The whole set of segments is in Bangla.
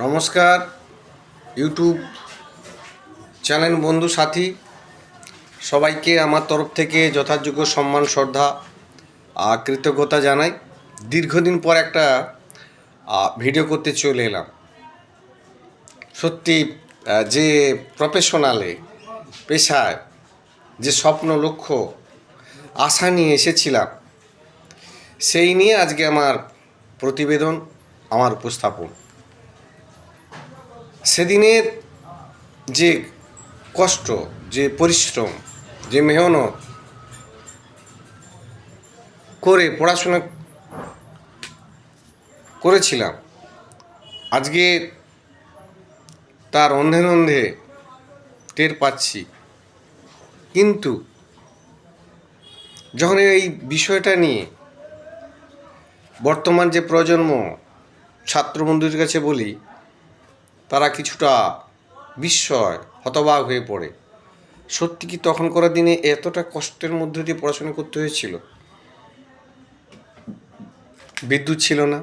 নমস্কার ইউটিউব চ্যানেল বন্ধু সাথী সবাইকে আমার তরফ থেকে যথাযোগ্য সম্মান শ্রদ্ধা কৃতজ্ঞতা জানাই। দীর্ঘদিন পর একটা ভিডিও করতে চলে এলাম। সত্যি যে প্রফেশনালে পেশায় যে স্বপ্ন লক্ষ্য আশা নিয়ে এসেছিলাম সেই নিয়ে আজকে আমার প্রতিবেদন, আমার উপস্থাপন। সেদিনের যে কষ্ট, যে পরিশ্রম, যে মেহনত করে পড়াশোনা করেছিলাম, আজকে তার অন্ধে অন্ধে টের পাচ্ছি। কিন্তু যখন এই বিষয়টা নিয়ে বর্তমান যে প্রজন্ম ছাত্র বন্ধুদের কাছে বলি, তারা কিছুটা বিস্ময়, হতবাক হয়ে পড়ে। সত্যি কি তখনকার দিনে এতটা কষ্টের মধ্যে দিয়ে পড়াশোনা করতে হয়েছিল? বিদ্যুৎ ছিল না,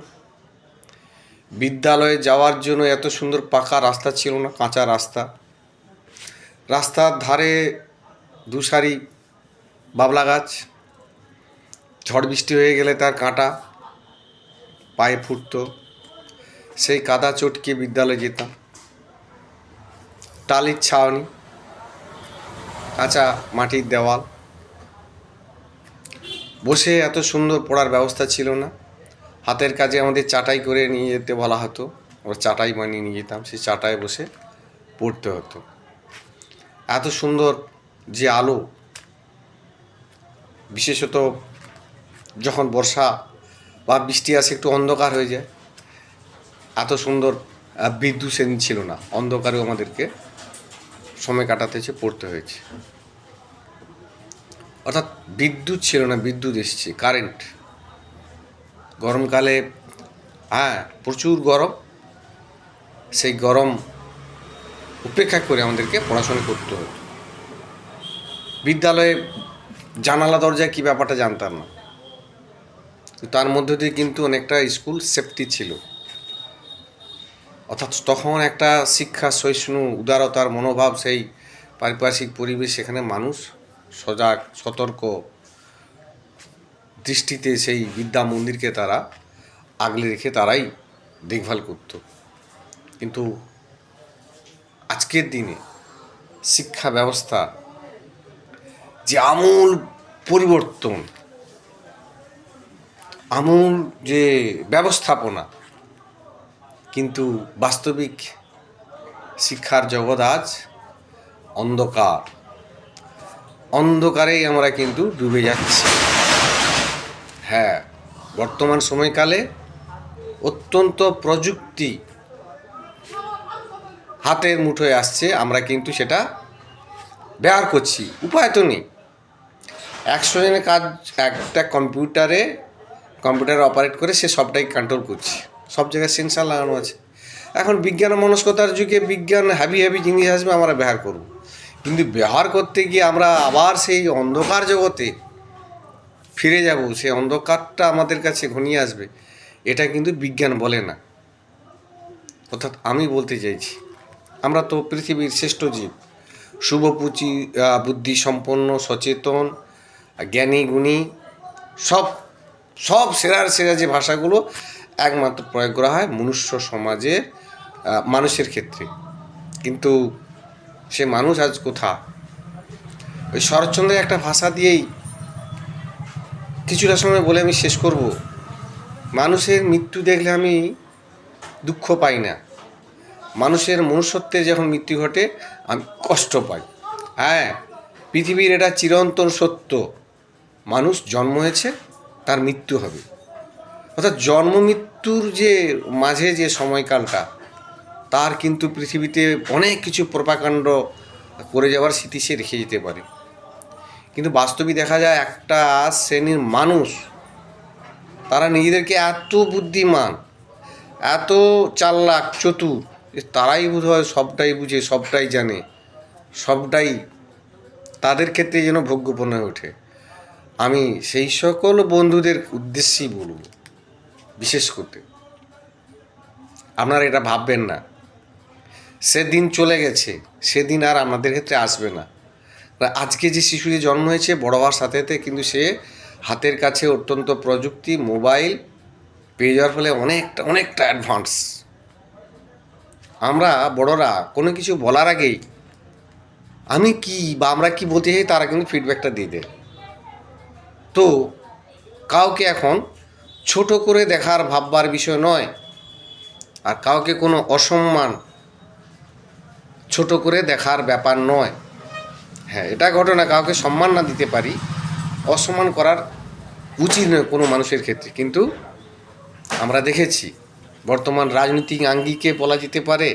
বিদ্যালয়ে যাওয়ার জন্য এত সুন্দর পাকা রাস্তা ছিল না, কাঁচা রাস্তা। রাস্তার ধারে দুসারি বাবলা গাছ, ঝড় বৃষ্টি হয়ে গেলে তার কাঁটা পায়ে ফুটতো। সেই কাদা চটকে বিদ্যালয়ে যেতাম। টালির ছাউনি, কাঁচা মাটির দেওয়াল, বসে এত সুন্দর পড়ার ব্যবস্থা ছিল না। হাতের কাজে আমাদের চাটাই করে নিয়ে যেতে বলা হতো, আমরা চাটাই বানিয়ে নিয়ে যেতাম, সেই চাটায় বসে পড়তে হতো। এত সুন্দর যে আলো, বিশেষত যখন বর্ষা বা বৃষ্টি আসে একটু অন্ধকার হয়ে যায়, এত সুন্দর বিদ্যুৎ সেদিন ছিল না। অন্ধকারেও আমাদেরকে সময় কাটাতে হয়েছে, পড়তে হয়েছে। অর্থাৎ বিদ্যুৎ ছিল না, বিদ্যুৎ এসছে, কারেন্ট। গরমকালে প্রচুর গরম, সেই গরম উপেক্ষা করে আমাদেরকে পড়াশোনা করতে হতো। বিদ্যালয়ে জানালা দরজায় কী ব্যাপারটা জানতাম না, তার মধ্যে দিয়ে কিন্তু অনেকটা স্কুল সেফটি ছিল। অর্থাৎ তখন একটা শিক্ষা, সহিষ্ণু, উদারতার মনোভাব, সেই পারিপার্শ্বিক পরিবেশ, সেখানে মানুষ সজাগ, সতর্ক দৃষ্টিতে সেই বিদ্যা মন্দিরকে তারা আগলে রেখে তারাই দেখভাল করত। কিন্তু আজকের দিনে শিক্ষা ব্যবস্থা যে আমূল পরিবর্তন, আমূল যে ব্যবস্থাপনা, কিন্তু বাস্তবিক শিক্ষার জগৎ আজ অন্ধকার। অন্ধকারেই আমরা কিন্তু ডুবে যাচ্ছি। বর্তমান সময়কালে অত্যন্ত প্রযুক্তি হাতের মুঠোয় আসছে, আমরা কিন্তু সেটা ব্যবহার করছি, উপায় তো নেই। 100 জনের কাজ একটা কম্পিউটারে অপারেট করে সে সবটাই কন্ট্রোল করছে, সব জায়গায় সেন্সার লাগানো আছে। এখন বিজ্ঞান মনস্কতার যুগে বিজ্ঞান হ্যাভি জিনিস আসবে, আমরা ব্যবহার করব। কিন্তু ব্যবহার করতে গিয়ে আমরা আবার সেই অন্ধকার জগতে ফিরে যাব, সেই অন্ধকারটা আমাদের কাছে ঘনিয়ে আসবে। এটা কিন্তু বিজ্ঞান বলে না। অর্থাৎ আমি বলতে চাইছি, আমরা তো পৃথিবীর শ্রেষ্ঠ জীব, শুভ বুদ্ধি সম্পন্ন, সচেতন, জ্ঞানী, গুণী, সব সেরার সেরা যে ভাষাগুলো একমাত্র প্রয়োগ করা হয় মনুষ্য সমাজের মানুষের ক্ষেত্রে। কিন্তু সে মানুষ আজ কোথা? ওই শরৎচন্দ্রের একটা ভাষা দিয়েই কিছুটা সময় বলে আমি শেষ করব। মানুষের মৃত্যু দেখলে আমি দুঃখ পাই না, মানুষের মনুষ্যত্বের যখন মৃত্যু ঘটে আমি কষ্ট পাই। পৃথিবীর এটা চিরন্তন সত্য, মানুষ জন্ম হয়েছে, তার মৃত্যু হবে। অর্থাৎ জন্ম মৃত্যুর যে মাঝে যে সময়কালটা, তার কিন্তু পৃথিবীতে অনেক কিছু প্রপাকাণ্ড করে যাওয়ার স্মৃতি সে রেখে যেতে পারে। কিন্তু বাস্তবে দেখা যায় একটা শ্রেণীর মানুষ, তারা নিজেদেরকে এত বুদ্ধিমান, এত চালাক, চতুর, তারাই বোধহয় সবটাই বুঝে, সবটাই জানে, সবটাই তাদের ক্ষেত্রে যেন ভোগ্যপূর্ণ হয়ে ওঠে। আমি সেই সকল বন্ধুদের উদ্দেশ্যেই বলব, বিশেষ করতে আপনারা এটা ভাববেন না। সেদিন চলে গেছে, সেদিন আর আমাদের ক্ষেত্রে আসবে না। আজকে যে শিশুটি জন্ম হয়েছে, বড় হওয়ার সাথে সাথে কিন্তু সে হাতের কাছে অত্যন্ত প্রযুক্তি মোবাইল পেয়ে যাওয়ার ফলে অনেকটা অ্যাডভান্স। আমরা বড়রা কোনো কিছু বলার আগেই আমি কি বা আমরা কি বলতে চাই তারা কিন্তু ফিডব্যাকটা দিয়ে দেয়। তো কাউকে এখন ছোট করে দেখার ভাববার বিষয় নয়, আর কাউকে কোনো অসম্মান ছোট করে দেখার ব্যাপার নয়। হ্যাঁ, এটা ঘটনা, কাউকে সম্মান না দিতে পারি, অসম্মান করার উচিত নয় কোনো মানুষের ক্ষেত্রে। কিন্তু আমরা দেখেছি বর্তমান রাজনৈতিক আঙ্গিকে বলা যেতে পারে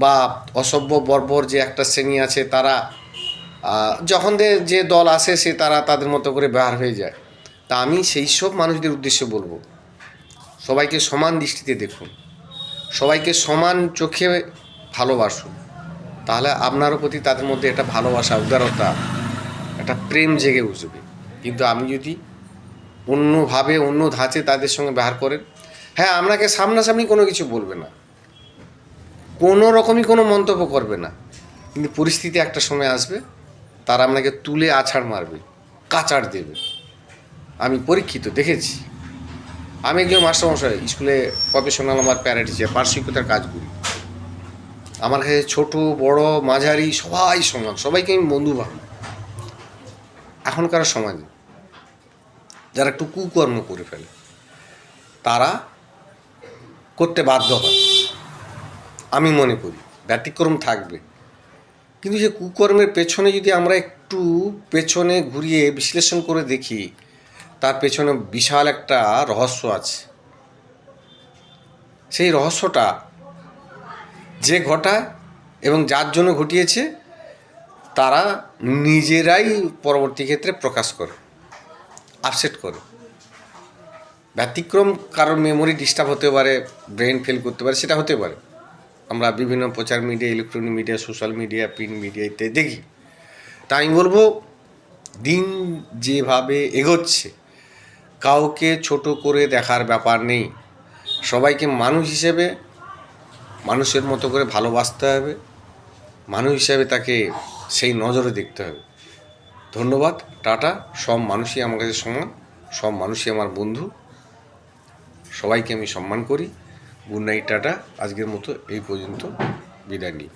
বা অসভ্য বর্বর যে একটা শ্রেণী আছে, তারা যখন যে দল আসে সে তারা তাদের মতো করে ব্যবহার হয়ে যায়। তা আমি সেই সব মানুষদের উদ্দেশ্যে বলবো, সবাইকে সমান দৃষ্টিতে দেখুন, সবাইকে সমান চোখে ভালোবাসুন, তাহলে আপনারও প্রতি তাদের মধ্যে একটা ভালোবাসা, উদারতা, একটা প্রেম জেগে উঠবে। কিন্তু আমি যদি অন্যভাবে অন্য ধাঁচে তাদের সঙ্গে ব্যবহার করেন, হ্যাঁ আপনাকে সামনাসামনি কোনো কিছু বলবে না, কোনো রকমই কোনো মন্তব্য করবে না, কিন্তু পরিস্থিতি একটা সময় আসবে তারা আপনাকে তুলে আছাড় মারবে, কাচাড় দেবে। আমি পরীক্ষিত, দেখেছি। আমি একজন মাস্টারমশাই, স্কুলে প্রফেশনাল, আমার প্যারা টিচার, পার্শ্বিকতার কাজ করি। আমার কাছে ছোট বড় মাঝারি সবাই সমান, সবাইকে আমি বন্ধু ভাবি। এখনকার সমাজে যারা একটু কুকর্ম করে ফেলে তারা করতে বাধ্য হয়, আমি মনে করি ব্যতিক্রম থাকবে। কিন্তু যে কুকর্মের পেছনে যদি আমরা একটু পেছনে ঘুরিয়ে বিশ্লেষণ করে দেখি, তার পেছনে বিশাল একটা রহস্য আছে। সেই রহস্যটা যে ঘটায় এবং যার জন্য ঘটিয়েছে তারা নিজেরাই পরবর্তী ক্ষেত্রে প্রকাশ করে, আপসেট করে। ব্যতিক্রম কারোর মেমোরি ডিস্টার্ব হতে পারে, ব্রেন ফেল করতে পারে, সেটা হতে পারে। আমরা বিভিন্ন প্রচার media, electronic media, social media, print media ইত্যাদি দেখি। তাই আমি বলবো, দিন যেভাবে এগোচ্ছে কাউকে ছোট করে দেখার ব্যাপার নেই। সবাইকে মানুষ হিসেবে মানুষের মতো করে ভালোবাসতে হবে, মানুষ হিসেবে তাকে সেই নজরে দেখতে হবে। ধন্যবাদ, টাটা। সব মানুষই আমার কাছে সমান, সব মানুষই আমার বন্ধু, সবাইকে আমি সম্মান করি। Good night, tata. আজকের মতো এই পর্যন্ত, বিদায় নিই।